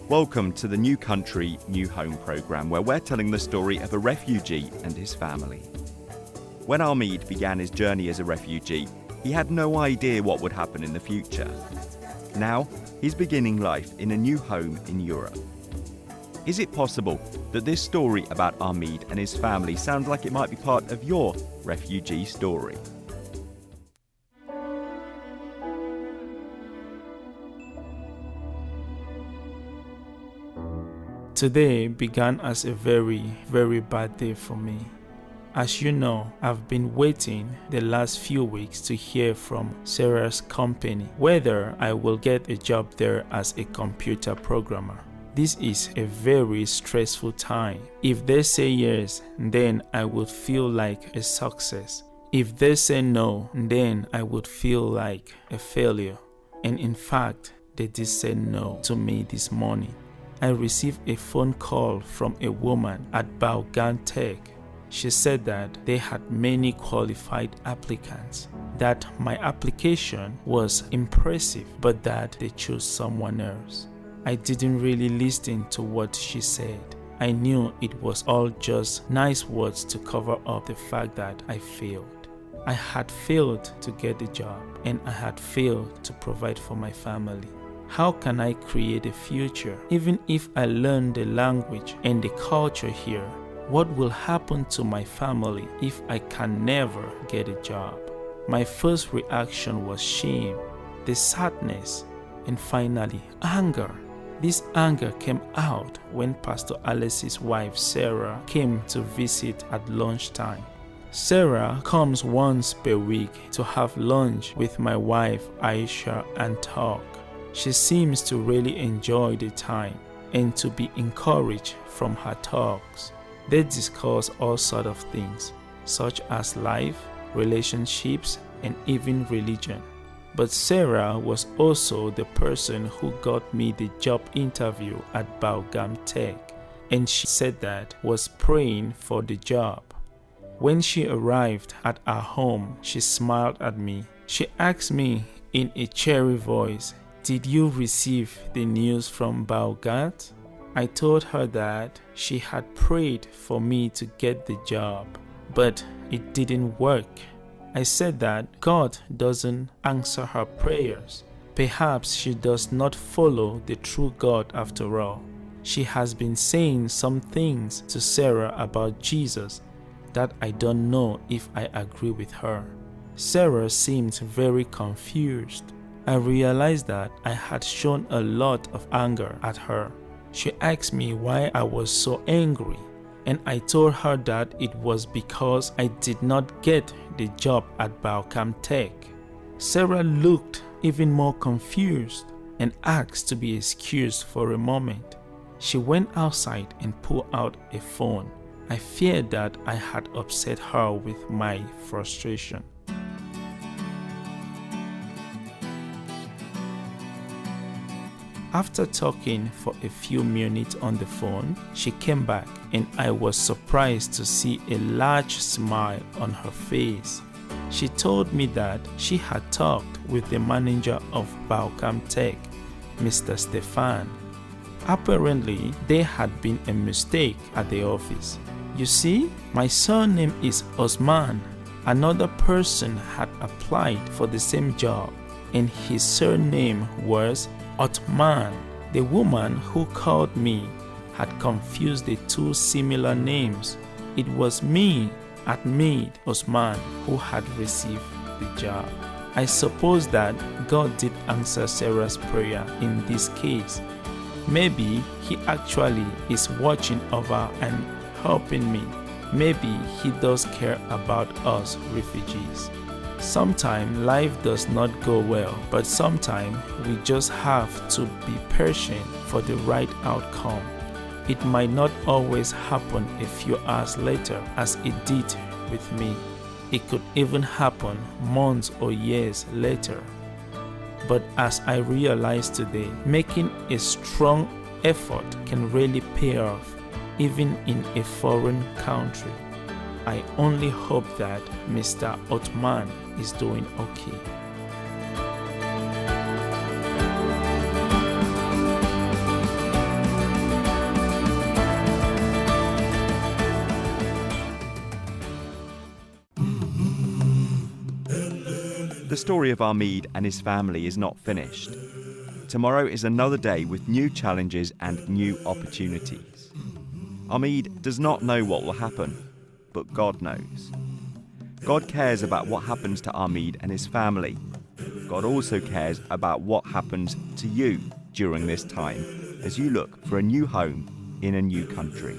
Welcome to the New Country, New Home programme, where we're telling the story of a refugee and his family. When Ahmed began his journey as a refugee, he had no idea what would happen in the future. Now, he's beginning life in a new home in Europe. Is it possible that this story about Ahmed and his family sounds like it might be part of your refugee story? Today began as a very, very bad day for me. As you know, I've been waiting the last few weeks to hear from Sarah's company whether I will get a job there as a computer programmer. This is a very stressful time. If they say yes, then I would feel like a success. If they say no, then I would feel like a failure. And in fact, they did say no to me this morning. I received a phone call from a woman at Vaughan Tech. She said that they had many qualified applicants, that my application was impressive, but that they chose someone else. I didn't really listen to what she said. I knew it was all just nice words to cover up the fact that I failed. I had failed to get a job, and I had failed to provide for my family. How can I create a future even if I learn the language and the culture here? What will happen to my family if I can never get a job? My first reaction was shame, the sadness, and finally anger. This anger came out when Pastor Alex's wife Sarah came to visit at lunchtime. Sarah comes once per week to have lunch with my wife Aisha and talk. She seems to really enjoy the time and to be encouraged from her talks. They discuss all sorts of things, such as life, relationships, and even religion. But Sarah was also the person who got me the job interview at Vaughan Tech, and she said that was praying for the job. When she arrived at our home, she smiled at me. She asked me in a cheery voice, "Did you receive the news from Vaughan?" I told her that she had prayed for me to get the job, but it didn't work. I said that God doesn't answer her prayers. Perhaps she does not follow the true God after all. She has been saying some things to Sarah about Jesus that I don't know if I agree with her. Sarah seemed very confused. I realized that I had shown a lot of anger at her. She asked me why I was so angry, and I told her that it was because I did not get the job at Vaughan Tech. Sarah looked even more confused and asked to be excused for a moment. She went outside and pulled out a phone. I feared that I had upset her with my frustration. After talking for a few minutes on the phone, she came back and I was surprised to see a large smile on her face. She told me that she had talked with the manager of Vaughan Tech, Mr. Stefan. Apparently, there had been a mistake at the office. You see, my surname is Osman. Another person had applied for the same job, and his surname was Otman. The woman who called me had confused the two similar names. It was me, Ahmed Osman, who had received the job. I suppose that God did answer Sarah's prayer in this case. Maybe He actually is watching over and helping me. Maybe He does care about us refugees. Sometimes life does not go well, but sometimes we just have to be patient for the right outcome. It might not always happen a few hours later as it did with me. It could even happen months or years later. But as I realized today, making a strong effort can really pay off, even in a foreign country. I only hope that Mr. Otman is doing okay. The story of Armid and his family is not finished. Tomorrow is another day with new challenges and new opportunities. Armid does not know what will happen, but God knows. God cares about what happens to Armid and his family. God also cares about what happens to you during this time as you look for a new home in a new country.